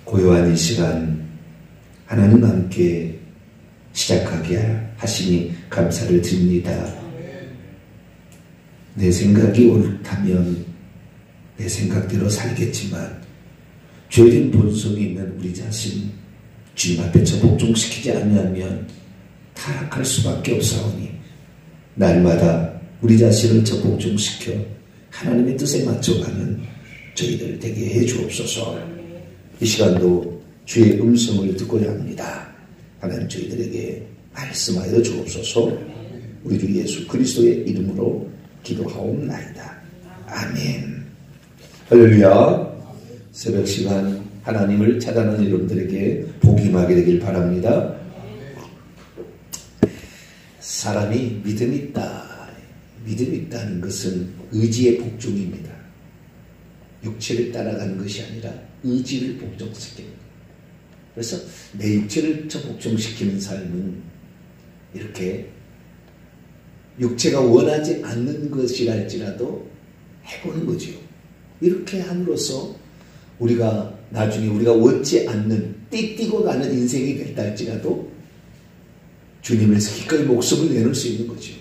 고요한 이 시간 하나님과 함께 시작하게 하시니 감사를 드립니다. 내 생각이 옳다면 내 생각대로 살겠지만 죄된 본성이 있는 우리 자신 주님 앞에 복종시키지 않으면 타락할 수밖에 없사오니 날마다 우리 자신을 복종시켜 하나님의 뜻에 맞춰가는 저희들 되게 해 주옵소서. 이 시간도 주의 음성을 듣고자 합니다. 하나님 저희들에게 말씀하여 주옵소서. 우리 주 예수 그리스도의 이름으로 기도하옵나이다. 아멘. 할렐루야. 새벽 시간 하나님을 찾아가는 여러분들에게 복이 임하게 되길 바랍니다. 사람이 믿음이 있다. 믿음이 있다는 것은 의지의 복종입니다. 육체를 따라가는 것이 아니라 의지를 복종시키는 것. 그래서 내 육체를 복종시키는 삶은 이렇게 육체가 원하지 않는 것이랄지라도 해보는 거죠. 이렇게 함으로써 우리가 나중에 우리가 원치 않는 띠띠고 가는 인생이 됐다 할지라도 주님을 위해서 기꺼이 목숨을 내놓을 수 있는 거죠.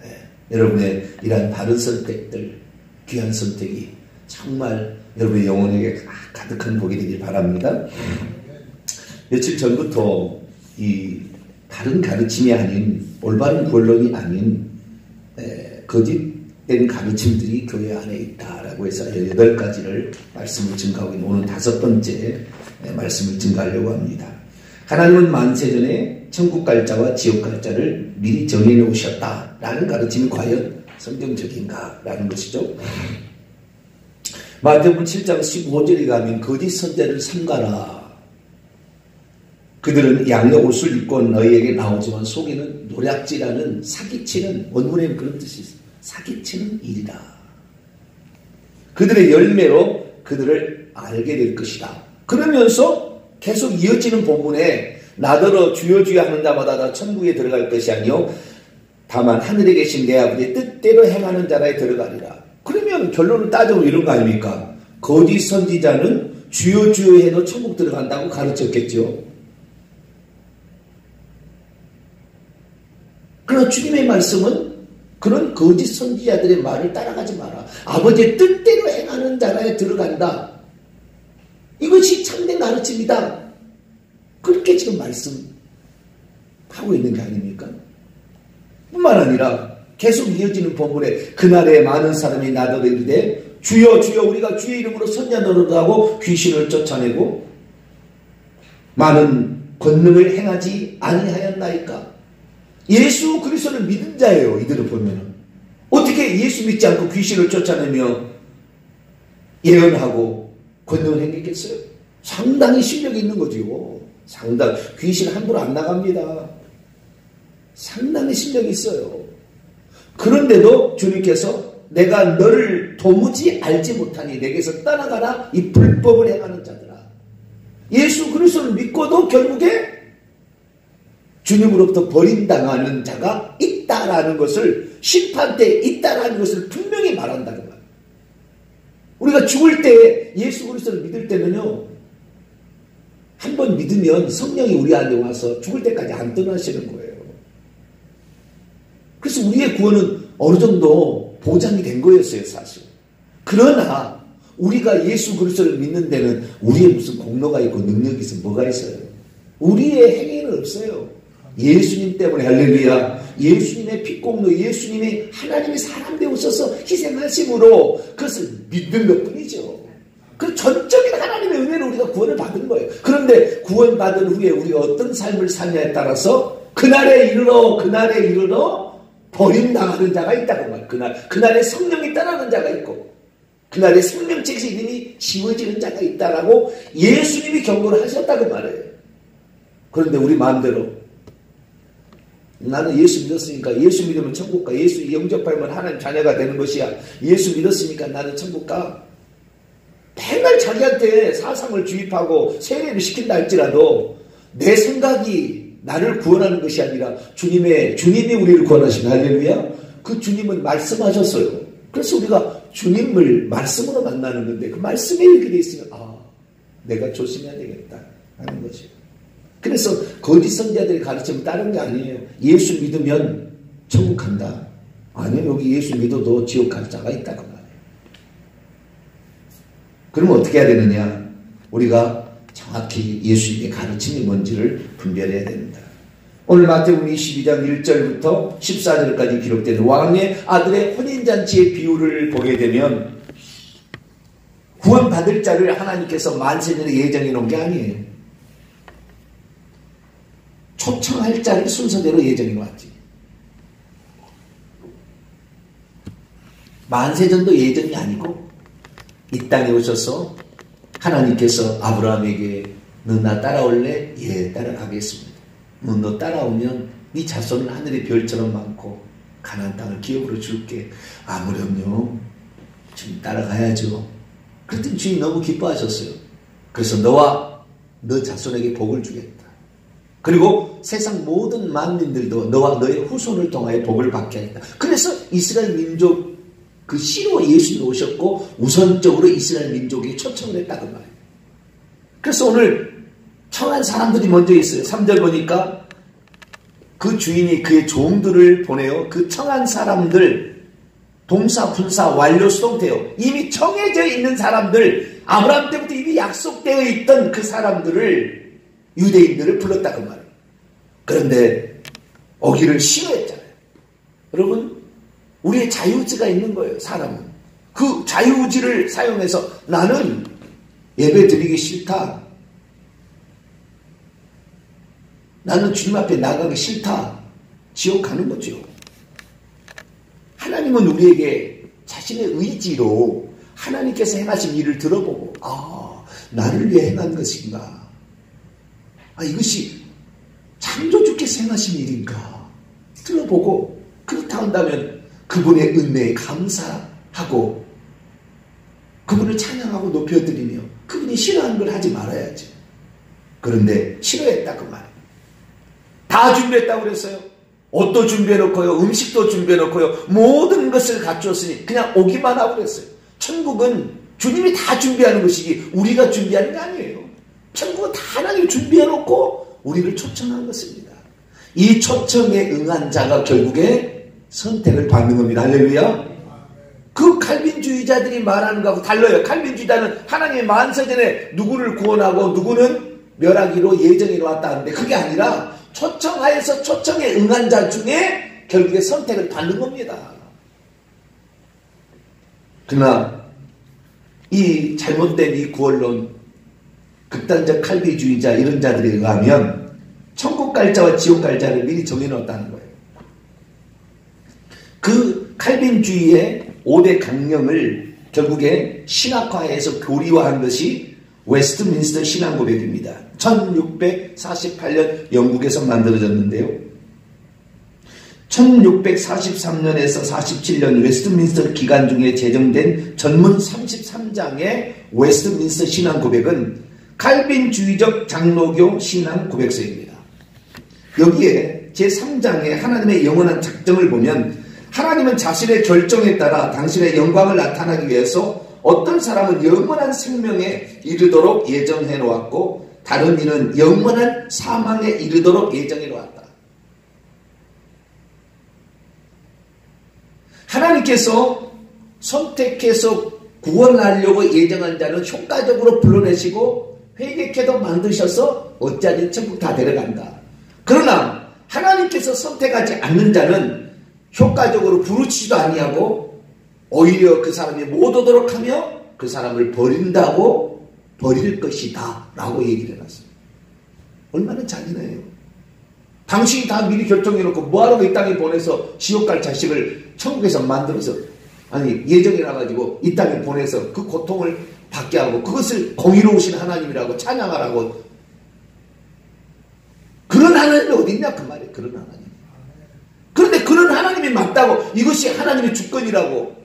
네. 여러분의 이러한 바른 선택들, 귀한 선택이 정말 여러분의 영혼에게 가득한 복이 되길 바랍니다. 며칠 전부터 이 바른 가르침이 아닌 올바른 권론이 아닌 거짓된 가르침들이 교회 안에 있다라고 해서 18가지를 말씀을 증가하고 있는 오늘 5번째 말씀을 증가하려고 합니다. 하나님은 만세전에 천국 갈 자와 지옥 갈 자를 미리 정해 놓으셨다라는 가르침이 과연 성경적인가라는 것이죠. 마태복음 7장 15절에 가면 거짓 선지자를 삼가라. 그들은 양의 옷을 입고 너희에게 나오지만 속에는 노략질하는 사기치는, 원문에는 그런 뜻이 있어요. 사기치는 일이다. 그들의 열매로 그들을 알게 될 것이다. 그러면서 계속 이어지는 본문에 나더러 주여 주여 하는 자마다 다 천국에 들어갈 것이 아니요 다만 하늘에 계신 내 아버지의 뜻대로 행하는 자라에 들어가리라. 그러면 결론을 따져보면 이런 거 아닙니까? 거짓 선지자는 주여 주여 해도 천국 들어간다고 가르쳤겠죠. 그러나 주님의 말씀은 그런 거짓 선지자들의 말을 따라가지 마라. 아버지의 뜻대로 행하는 자라에 들어간다. 이것이 참된 가르침이다. 그렇게 지금 말씀하고 있는 게 아닙니까? 뿐만 아니라 계속 이어지는 본문에 그날에 많은 사람이 나더러 이르되 주여 주여 우리가 주의 이름으로 선자 노릇하고 귀신을 쫓아내고 많은 권능을 행하지 아니하였나이까. 예수 그리스도를 믿은 자예요. 이들을 보면 어떻게 예수 믿지 않고 귀신을 쫓아내며 예언하고 권능을 행했겠어요? 상당히 실력이 있는 거죠. 상당히 귀신 함부로 안 나갑니다. 상당히 실력이 있어요. 그런데도 주님께서 내가 너를 도무지 알지 못하니 내게서 떠나가라 이 불법을 행하는 자들아. 예수 그리스도를 믿고도 결국에 주님으로부터 버림당하는 자가 있다라는 것을, 심판 때 있다라는 것을 분명히 말한다는 거예요. 우리가 죽을 때 예수 그리스도를 믿을 때는요, 한 번 믿으면 성령이 우리 안에 와서 죽을 때까지 안 떠나시는 거예요. 그래서 우리의 구원은 어느 정도 보장이 된 거였어요, 사실. 그러나 우리가 예수 그리스도를 믿는 데는 우리의 무슨 공로가 있고 능력이 있으면 뭐가 있어요? 우리의 행위는 없어요. 예수님 때문에, 할렐루야, 예수님의 피공로, 예수님이 하나님의 사람 되어서서 희생하심으로 그것을 믿는 것뿐이죠. 그 전적인 하나님의 은혜로 우리가 구원을 받은 거예요. 그런데 구원받은 후에 우리가 어떤 삶을 사냐에 따라서 그날에 이르러 버림당하는 자가 있다고 말이에요. 그날에 성령이 떠나는 자가 있고 그날에 생명책에서 이름이 지워지는 자가 있다라고 예수님이 경고를 하셨다고 말해요. 그런데 우리 마음대로 나는 예수 믿었으니까 예수 믿으면 천국 가. 예수 영접하면 하나님 자녀가 되는 것이야. 예수 믿었으니까 나는 천국 가. 맨날 자기한테 사상을 주입하고 세례를 시킨다 할지라도 내 생각이 나를 구원하는 것이 아니라 주님이 우리를 구원하신 할렐루야. 그 주님은 말씀하셨어요. 그래서 우리가 주님을 말씀으로 만나는 건데 그 말씀에 이렇게 돼 있으면 내가 조심해야 되겠다 하는 것이에요. 그래서 거짓 선지자들이 가르치면 다른 게 아니에요. 예수 믿으면 천국 간다. 아니요, 여기 예수 믿어도 지옥 갈 자가 있다 그 말이에요. 그러면 어떻게 해야 되느냐? 우리가 정확히 예수님의 가르침이 뭔지를 분별해야 됩니다. 오늘 마태복음 22장 1절부터 14절까지 기록되는 왕의 아들의 혼인잔치의 비유를 보게 되면 구원받을 자를 하나님께서 만세전에 예정해 놓은 게 아니에요. 초청할 자를 순서대로 예정해 놓았지. 만세전도 예정이 아니고 이 땅에 오셔서 하나님께서 아브라함에게 너 나 따라올래? 예, 따라가겠습니다. 너 따라오면 네 자손은 하늘의 별처럼 많고 가나안 땅을 기업으로 줄게. 아무렴요. 주님 따라가야죠. 그랬더니 주님이 너무 기뻐하셨어요. 그래서 너와 너 자손에게 복을 주겠다. 그리고 세상 모든 만민들도 너와 너의 후손을 통하여 복을 받게 하겠다. 그래서 이스라엘 민족 그 시로 예수님이 오셨고 우선적으로 이스라엘 민족에게 초청을 했다고 말이에요. 그래서 오늘 청한 사람들이 먼저 있어요. 3절 보니까 그 주인이 그의 종들을 보내어 그 청한 사람들 동사 분사 완료 수동태요. 이미 정해져 있는 사람들, 아브라함 때부터 이미 약속되어 있던 그 사람들을 유대인들을 불렀다고 말이에요. 그런데 오기를 싫어했잖아요. 여러분 우리의 자유의지가 있는 거예요. 사람은 그 자유의지를 사용해서 나는 예배 드리기 싫다. 나는 주님 앞에 나가기 싫다. 지옥 가는 거죠. 하나님은 우리에게 자신의 의지로 하나님께서 행하신 일을 들어보고 나를 위해 행한 것인가? 이것이 창조주께서 행하신 일인가? 들어보고 그렇다 한다면 그분의 은혜에 감사하고 그분을 찬양하고 높여드리며 그분이 싫어하는 걸 하지 말아야지. 그런데 싫어했다 그 말이에요. 다 준비했다고 그랬어요. 옷도 준비해놓고요. 음식도 준비해놓고요. 모든 것을 갖추었으니 그냥 오기만 하고 그랬어요. 천국은 주님이 다 준비하는 것이지 우리가 준비하는 게 아니에요. 천국은 다 하나님이 준비해놓고 우리를 초청한 것입니다. 이 초청에 응한 자가 결국에 선택을 받는 겁니다. 할렐루야. 그 칼빈주의자들이 말하는 거하고 달라요. 칼빈주의자는 하나님의 만세전에 누구를 구원하고 누구는 멸하기로 예정해 놓았다 하는데 그게 아니라 초청하여서 초청에 응한 자 중에 결국에 선택을 받는 겁니다. 그러나 이 잘못된 이 구원론, 극단적 칼빈주의자 이런 자들에 의하면 천국 갈 자와 지옥 갈 자를 미리 정해놓았다는 거예요. 그 칼빈주의의 5대 강령을 결국에 신학화해서 교리화한 것이 웨스트민스터 신앙고백입니다. 1648년 영국에서 만들어졌는데요. 1643년에서 47년 웨스트민스터 기간 중에 제정된 전문 33장의 웨스트민스터 신앙고백은 칼빈주의적 장로교 신앙고백서입니다. 여기에 제3장의 하나님의 영원한 작정을 보면 하나님은 자신의 결정에 따라 당신의 영광을 나타나기 위해서 어떤 사람은 영원한 생명에 이르도록 예정해 놓았고 다른 이는 영원한 사망에 이르도록 예정해 놓았다. 하나님께서 선택해서 구원하려고 예정한 자는 효과적으로 불러내시고 회개케도 만드셔서 어찌하든 천국 다 데려간다. 그러나 하나님께서 선택하지 않는 자는 효과적으로 부르치지도 아니하고 오히려 그 사람이 못 오도록 하며 그 사람을 버린다고 버릴 것이다 라고 얘기를 해놨어요. 얼마나 잔인해요. 당신이 다 미리 결정해놓고 뭐하러 이 땅에 보내서 지옥 갈 자식을 천국에서 만들어서 예정해놔가지고 이 땅에 보내서 그 고통을 받게 하고 그것을 공의로우신 하나님이라고 찬양하라고. 그런 하나님이 어디 있냐 그 말이에요. 그런 하나님. 그런데 그런 하나님이 맞다고 이것이 하나님의 주권이라고.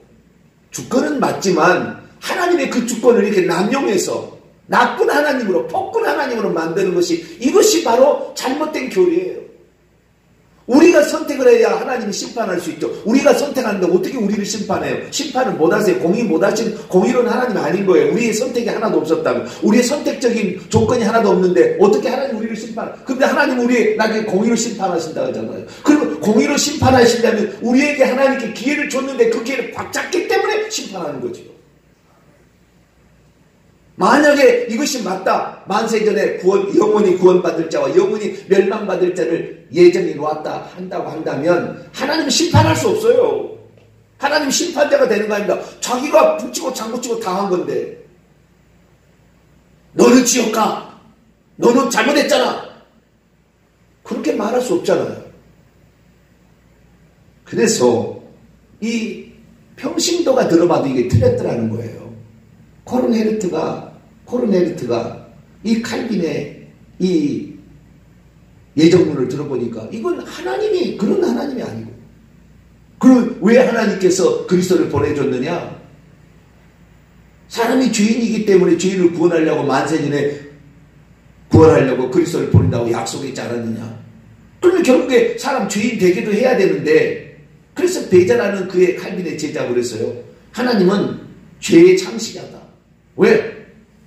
주권은 맞지만 하나님의 그 주권을 이렇게 남용해서 나쁜 하나님으로 폭군 하나님으로 만드는 것이 이것이 바로 잘못된 교리예요. 우리가 선택을 해야 하나님이 심판할 수 있죠. 우리가 선택하는데 어떻게 우리를 심판해요? 심판을 못하세요. 공의 못하신 공의로는 하나님이 아닌 거예요. 우리의 선택이 하나도 없었다고. 우리의 선택적인 조건이 하나도 없는데 어떻게 하나님 우리를 심판해요? 근데 하나님 우리 나중에 공의로 심판하신다고 하잖아요. 그리고 공의로 심판하신다면 우리에게 하나님께 기회를 줬는데 그 기회를 박잡기 때문에 심판하는 거죠. 만약에 이것이 맞다. 만세전에 영원히 구원받을 자와 영원히 멸망받을 자를 예정해 놓았다 한다고 한다면 하나님은 심판할 수 없어요. 하나님 심판자가 되는 거 아닙니다. 자기가 붙이고 장붙이고 당한 건데 너는 지옥 가. 너는 잘못했잖아. 그렇게 말할 수 없잖아요. 그래서 이 평신도가 들어봐도 이게 틀렸더라는 거예요. 코르네르트가 이 칼빈의 이 예정론을 들어보니까 이건 하나님이 그런 하나님이 아니고, 그럼 왜 하나님께서 그리스도를 보내줬느냐? 사람이 죄인이기 때문에 죄인을 구원하려고 만세전에 구원하려고 그리스도를 보낸다고 약속했지 않았느냐? 그러면 결국에 사람 죄인 되기도 해야 되는데, 그래서 베자라는 그의 칼빈의 제자가 그랬어요. 하나님은 죄의 창시자다. 왜?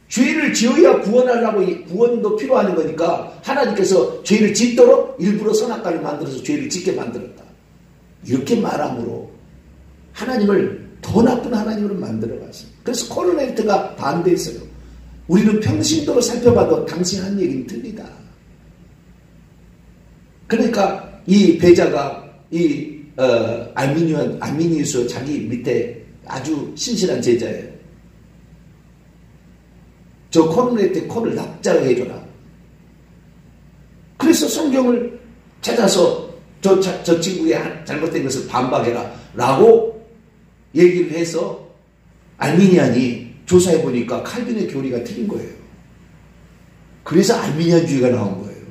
죄를 지어야 구원하려고 구원도 필요한 거니까 하나님께서 죄를 짓도록 일부러 선악과를 만들어서 죄를 짓게 만들었다. 이렇게 말함으로 하나님을 더 나쁜 하나님으로 만들어갔어요. 그래서 코르네르트가 반대했어요. 우리는 평신도로 살펴봐도 당신 한 얘기는 틀리다. 그러니까 이 베자가 이 알미니우스 자기 밑에 아주 신실한 제자예요. 저 코르네르트의 코를 납작하게 해줘라. 그래서 성경을 찾아서 저 친구의 잘못된 것을 반박해라 라고 얘기를 해서 알미니안이 조사해보니까 칼빈의 교리가 틀린 거예요. 그래서 알미니안주의가 나온 거예요.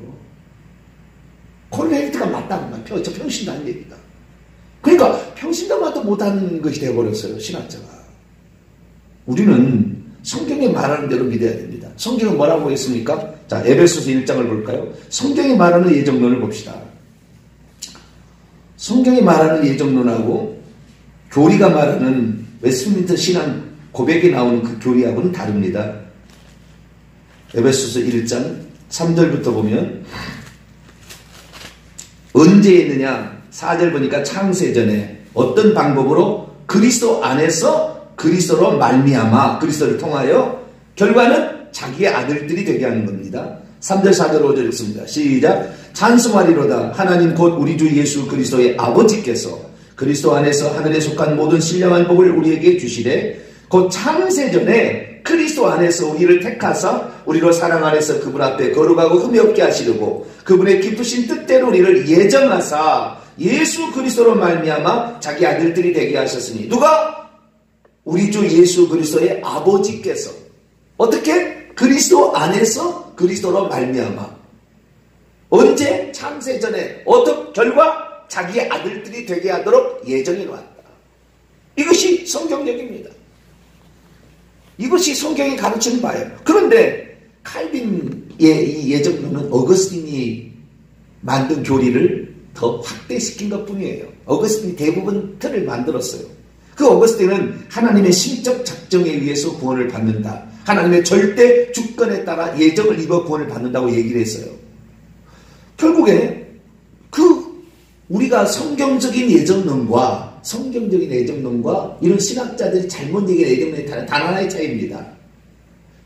코르네르트가 맞다는 말, 저 평신도 한 얘기다. 그러니까 평신도마도 못하는 것이 되어버렸어요, 신학자가. 우리는 성경이 말하는 대로 믿어야 됩니다. 성경은 뭐라고 했습니까? 자, 에베소서 1장을 볼까요? 성경이 말하는 예정론을 봅시다. 성경이 말하는 예정론하고 교리가 말하는 웨스트민스터 신앙 고백에 나오는 그 교리하고는 다릅니다. 에베소서 1장 3절부터 보면 언제 했느냐? 4절 보니까 창세전에 어떤 방법으로 그리스도 안에서 그리스도로 말미암아 그리스도를 통하여 결과는 자기의 아들들이 되게 하는 겁니다. 3절 4절 5절 읽습니다. 시작. 찬송하리로다. 하나님 곧 우리 주 예수 그리스도의 아버지께서 그리스도 안에서 하늘에 속한 모든 신령한 복을 우리에게 주시되 곧 창세전에 그리스도 안에서 우리를 택하사 우리로 사랑 안에서 그분 앞에 거룩하고 흠이 없게 하시려고 그분의 기쁘신 뜻대로 우리를 예정하사 예수 그리스도로 말미암아 자기 아들들이 되게 하셨으니 누가? 우리 주 예수 그리스도의 아버지께서. 어떻게? 그리스도 안에서 그리스도로 말미암아. 언제? 창세전에. 어떤 결과? 자기의 아들들이 되게 하도록 예정해 놓았다. 이것이 성경적입니다. 이것이 성경이 가르치는 바예요. 그런데 칼빈의 이 예정론은 어거스틴이 만든 교리를 더 확대시킨 것 뿐이에요. 어거스틴이 대부분 틀을 만들었어요. 그 어거스틴은 하나님의 신적 작정에 의해서 구원을 받는다. 하나님의 절대 주권에 따라 예정을 입어 구원을 받는다고 얘기를 했어요. 결국에 우리가 성경적인 예정론과 이런 신학자들이 잘못 얘기한 예정론이 단 하나의 차이입니다.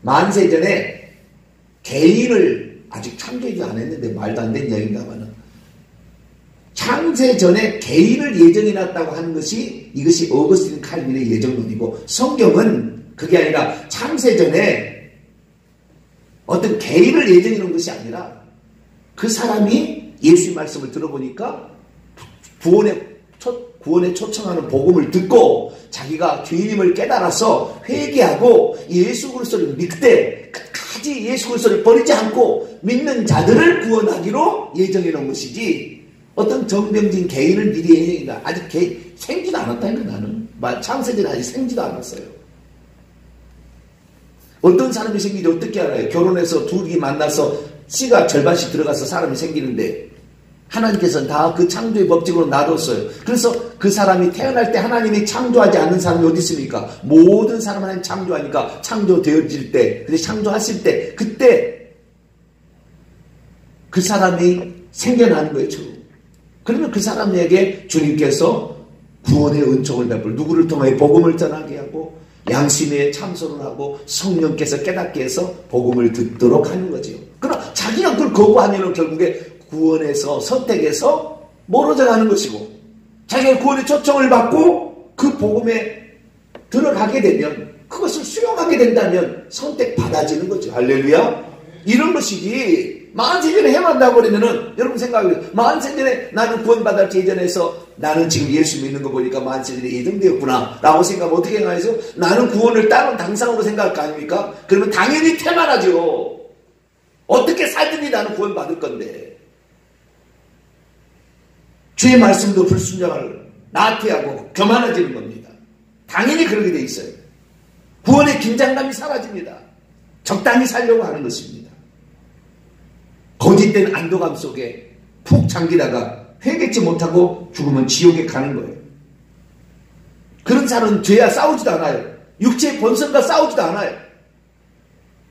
만세전에 개인을 아직 창조하지 안 했는데 말도 안 되는 이야기인가봐는 창세전에 개인을 예정해놨다고 하는 것이 이것이 어거스틴 칼빈의 예정론이고 성경은 그게 아니라 창세전에 어떤 개인을 예정해놓은 것이 아니라 그 사람이 예수의 말씀을 들어보니까 구원에 초청하는 복음을 듣고 자기가 죄인임을 깨달아서 회개하고 예수 그리스도를 믿되 끝까지 예수 그리스도를 버리지 않고 믿는 자들을 구원하기로 예정해 놓은 것이지 어떤 정병진 개인을 미리 예정이다. 아직 생기도 않았다니까 나는. 창세전에 아직 생기도 않았어요. 어떤 사람이 생기지 어떻게 알아요? 결혼해서 둘이 만나서 씨가 절반씩 들어가서 사람이 생기는데 하나님께서는 다 그 창조의 법칙으로 놔뒀어요. 그래서 그 사람이 태어날 때 하나님이 창조하지 않는 사람이 어디 있습니까? 모든 사람 하나님 창조하니까 창조되어질 때, 근데 창조하실 때, 그때 그 사람이 생겨나는 거예요. 그러면 그 사람에게 주님께서 구원의 은총을 베풀, 누구를 통해 복음을 전하게 하고 양심에 참소를 하고 성령께서 깨닫게 해서 복음을 듣도록 하는 거죠. 그러나 자기가 그걸 거부하면 결국에 구원에서 선택해서 멀어져 가는 것이고, 자기가 구원의 초청을 받고 그 복음에 들어가게 되면, 그것을 수용하게 된다면 선택받아지는 거죠. 할렐루야. 이런 것이지 만세전에 해만다고 그러면은, 여러분 생각해보세요. 만세전에 나는 구원받을 예전에서 나는 지금 예수 믿는 거 보니까 만세전에 예정되었구나 라고 생각하면 어떻게 생각해서 나는 구원을 다른 당상으로 생각할 거 아닙니까? 그러면 당연히 태만하죠. 어떻게 살든지 나는 구원받을 건데, 주의 말씀도 불순종을 나태하고 교만해지는 겁니다. 당연히 그렇게 돼 있어요. 구원의 긴장감이 사라집니다. 적당히 살려고 하는 것입니다. 거짓된 안도감 속에 푹 잠기다가 회개치 못하고 죽으면 지옥에 가는 거예요. 그런 사람은 죄와 싸우지도 않아요. 육체의 본성과 싸우지도 않아요.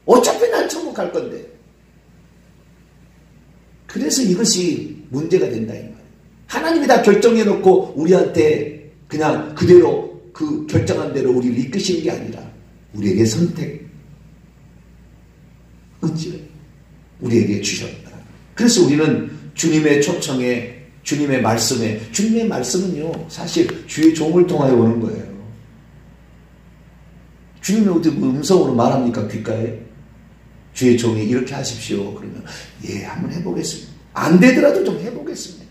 어차피 난 천국 갈 건데. 그래서 이것이 문제가 된다 이 말이에요. 하나님이 다 결정해놓고 우리한테 그냥 그대로 그 결정한 대로 우리를 이끄시는 게 아니라 우리에게 선택, 의지를 우리에게 주셨다. 그래서 우리는 주님의 초청에, 주님의 말씀에, 주님의 말씀은요 사실 주의 종을 통하여 오는 거예요. 주님이 어떻게 음성으로 말합니까? 귓가에? 주의 종이 이렇게 하십시오. 그러면 예, 한번 해보겠습니다. 안 되더라도 좀 해보겠습니다.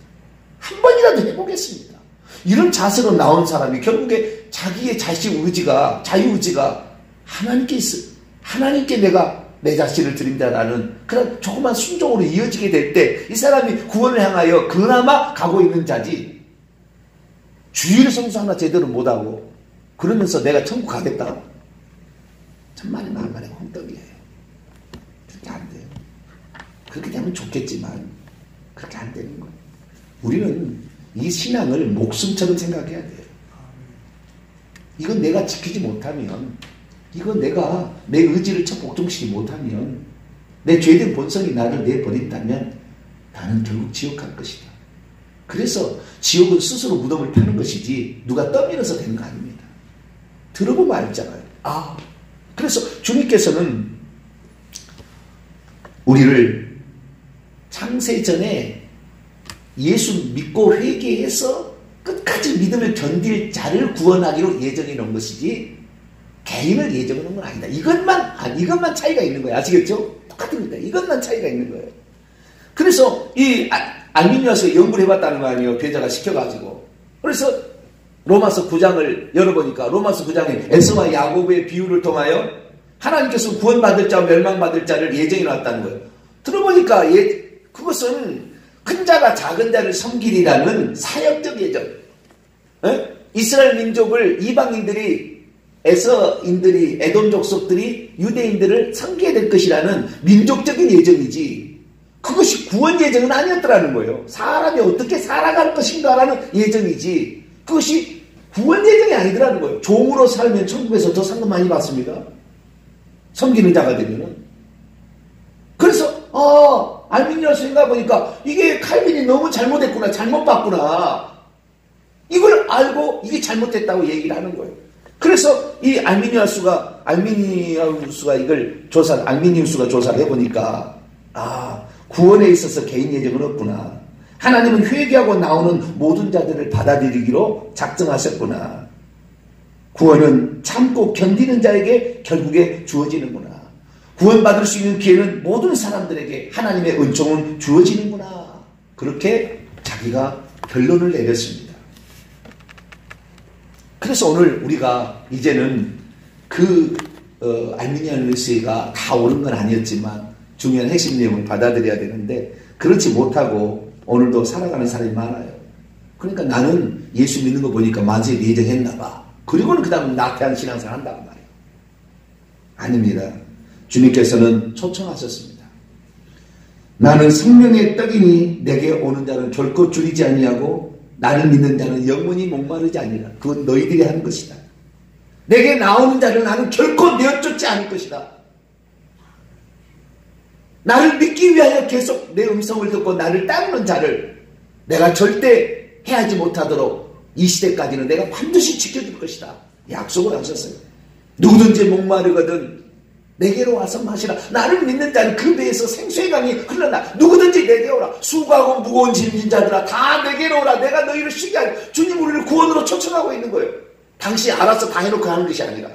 한 번이라도 해보겠습니다. 이런 자세로 나온 사람이 결국에 자기의 자식 의지가, 자유의지가 하나님께 있어. 하나님께 내가 내 자신을 드린다라는 그런 조그만 순종으로 이어지게 될 때 이 사람이 구원을 향하여 그나마 가고 있는 자지, 주일 성수 하나 제대로 못하고 그러면서 내가 천국 가겠다? 천만의 만만의 홍떡이에요. 그렇게 안 돼요. 그렇게 되면 좋겠지만 그렇게 안 되는 거예요. 우리는 이 신앙을 목숨처럼 생각해야 돼요. 이건 내가 지키지 못하면, 이건 내가 내 의지를 복종시키지 못하면, 내 죄된 본성이 나를 내버린다면 나는 결국 지옥 갈 것이다. 그래서 지옥은 스스로 무덤을 파는 것이지 누가 떠밀어서 되는 거 아닙니다. 들어보면 알잖아요. 그래서 주님께서는 우리를 창세전에 예수 믿고 회개해서 끝까지 믿음을 견딜 자를 구원하기로 예정해 놓은 것이지 개인을 예정해 놓은 건 아니다. 이것만 차이가 있는 거예요. 아시겠죠? 똑같습니다. 이것만 차이가 있는 거예요. 그래서 이 알미니아서 연구를 해봤다는 거 아니에요. 배자가 시켜가지고. 그래서 로마서 9장을 열어보니까 로마서 9장에 에서와 야곱의 비유를 통하여 하나님께서 구원받을 자와 멸망받을 자를 예정해 놨다는 거예요. 들어보니까 그것은 큰 자가 작은 자를 섬기리라는 사역적 예정. 이스라엘 민족을 이방인들이, 에서인들이, 에돔 족속들이 유대인들을 섬기게 될 것이라는 민족적인 예정이지, 그것이 구원 예정은 아니었더라는 거예요. 사람이 어떻게 살아갈 것인가라는 예정이지 그것이 구원 예정이 아니더라는 거예요. 종으로 살면 천국에서 더 상급 많이 받습니다. 섬기는 자가 되면은. 그래서 알미니아 생각해 보니까 이게 칼빈이 너무 잘못했구나, 잘못 봤구나, 이걸 알고 이게 잘못됐다고 얘기를 하는 거예요. 그래서 이 알미니우스가 이걸 알미니우스가 조사를 해보니까 구원에 있어서 개인 예정은 없구나. 하나님은 회개하고 나오는 모든 자들을 받아들이기로 작정하셨구나. 구원은 참고 견디는 자에게 결국에 주어지는구나. 구원받을 수 있는 기회는 모든 사람들에게 하나님의 은총은 주어지는구나. 그렇게 자기가 결론을 내렸습니다. 그래서 오늘 우리가 이제는 알미니아누스가 다 옳은 건 아니었지만 중요한 핵심 내용을 받아들여야 되는데 그렇지 못하고 오늘도 살아가는 사람이 많아요. 그러니까 나는 예수 믿는 거 보니까 만세에 예정했나 봐. 그리고는 그 다음 나태한 신앙생활 한다고 말이에요. 아닙니다. 주님께서는 초청하셨습니다. 나는 생명의 떡이니 내게 오는 자는 결코 줄이지 아니하고 나를 믿는 자는 영원히 목마르지 아니라. 그건 너희들이 하는 것이다. 내게 나오는 자를 나는 결코 내어쫓지 않을 것이다. 나를 믿기 위하여 계속 내 음성을 듣고 나를 따르는 자를 내가 절대 해하지 못하도록 이 시대까지는 내가 반드시 지켜줄 것이다. 약속을 하셨어요. 누구든지 목마르거든 내게로 와서 마시라. 나를 믿는 자는 그 배에서 생수의 강이 흘러나. 누구든지 내게 오라. 수고하고 무거운 짐진 자들아 다 내게로 오라. 내가 너희를 쉬게 하리. 주님 우리를 구원으로 초청하고 있는 거예요. 당신이 알아서 다 해놓고 하는 것이 아니라.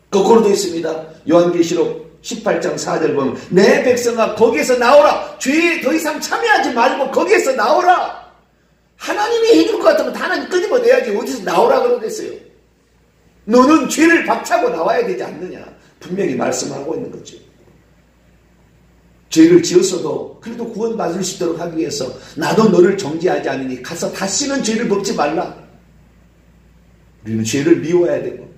거꾸로도 있습니다. 요한계시록 18장 4절 보면 내 백성아 거기에서 나오라. 죄에 더 이상 참여하지 말고 거기에서 나오라. 하나님이 해줄 것 같으면 하나님 끄집어내야지 어디서 나오라 그러겠어요. 너는 죄를 박차고 나와야 되지 않느냐. 분명히 말씀하고 있는 거죠. 죄를 지었어도 그래도 구원받을 수 있도록 하기 위해서 나도 너를 정죄하지 않으니 가서 다시는 죄를 범지 말라. 우리는 죄를 미워해야 되고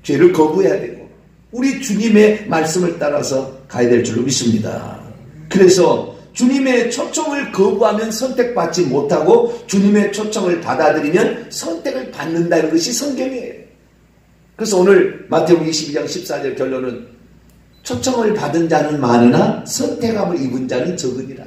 죄를 거부해야 되고 우리 주님의 말씀을 따라서 가야 될 줄로 믿습니다. 그래서 주님의 초청을 거부하면 선택받지 못하고 주님의 초청을 받아들이면 선택을 받는다는 것이 성경이에요. 그래서 오늘 마태복음 22장 14절 결론은 초청을 받은 자는 많으나 선택함을 입은 자는 적으니라.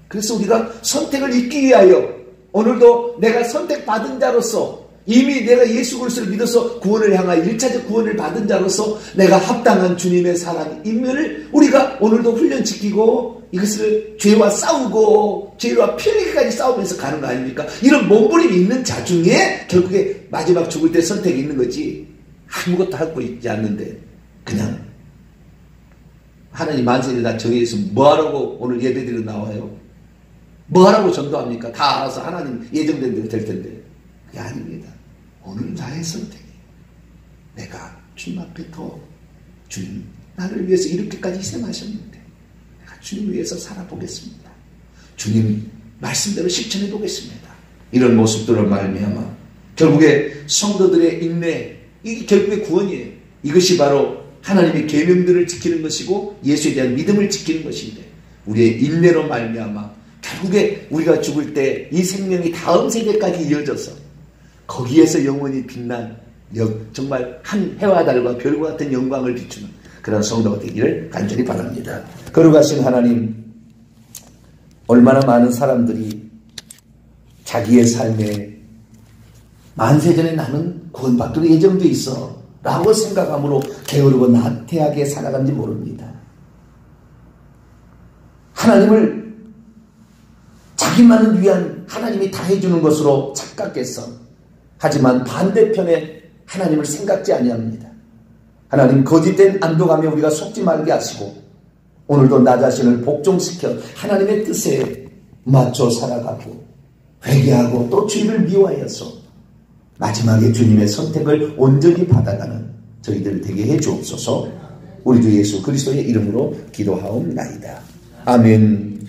그래서 우리가 선택을 입기 위하여 오늘도 내가 선택받은 자로서 이미 내가 예수 그리스도를 믿어서 구원을 향하여 1차적 구원을 받은 자로서 내가 합당한 주님의 사랑임을 우리가 오늘도 훈련시키고 이것을 죄와 싸우고 죄와 편리까지 싸우면서 가는 거 아닙니까? 이런 몸부림이 있는 자 중에 결국에 마지막 죽을 때 선택이 있는 거지 아무것도 하고 있지 않는데 그냥 하나님 만세를 다 정해서 뭐하라고 오늘 예배드리러 나와요? 뭐하라고 전도합니까? 다 알아서 하나님 예정된 대로 될 텐데 그게 아닙니다. 오늘 나의 선택이 내가 주님 앞에 주님 나를 위해서 이렇게까지 희생하셨는데 내가 주님 위해서 살아보겠습니다. 주님 말씀대로 실천해 보겠습니다. 이런 모습들을 말미암아 결국에 성도들의 인내 이게 결국에 구원이에요. 이것이 바로 하나님의 계명들을 지키는 것이고 예수에 대한 믿음을 지키는 것인데 우리의 인내로 말미암아 결국에 우리가 죽을 때 이 생명이 다음 세대까지 이어져서 거기에서 영원히 빛난 정말 한 해와 달과 별과 같은 영광을 비추는 그런 성도가 되기를 간절히 바랍니다. 거룩하신 하나님, 얼마나 많은 사람들이 자기의 삶에 만세전에 나는 구원받기로 예정돼 있어 라고 생각함으로 게으르고 나태하게 살아간지 모릅니다. 하나님을 자기만을 위한 하나님이 다 해주는 것으로 착각해서 하지만 반대편에 하나님을 생각지 아니합니다. 하나님 거짓된 안도감에 우리가 속지 말게 하시고 오늘도 나 자신을 복종시켜 하나님의 뜻에 맞춰 살아가고 회개하고 또 주님을 미워하여서 마지막에 주님의 선택을 온전히 받아가는 저희들 되게 해 주옵소서. 우리 주 예수 그리스도의 이름으로 기도하옵나이다. 아멘.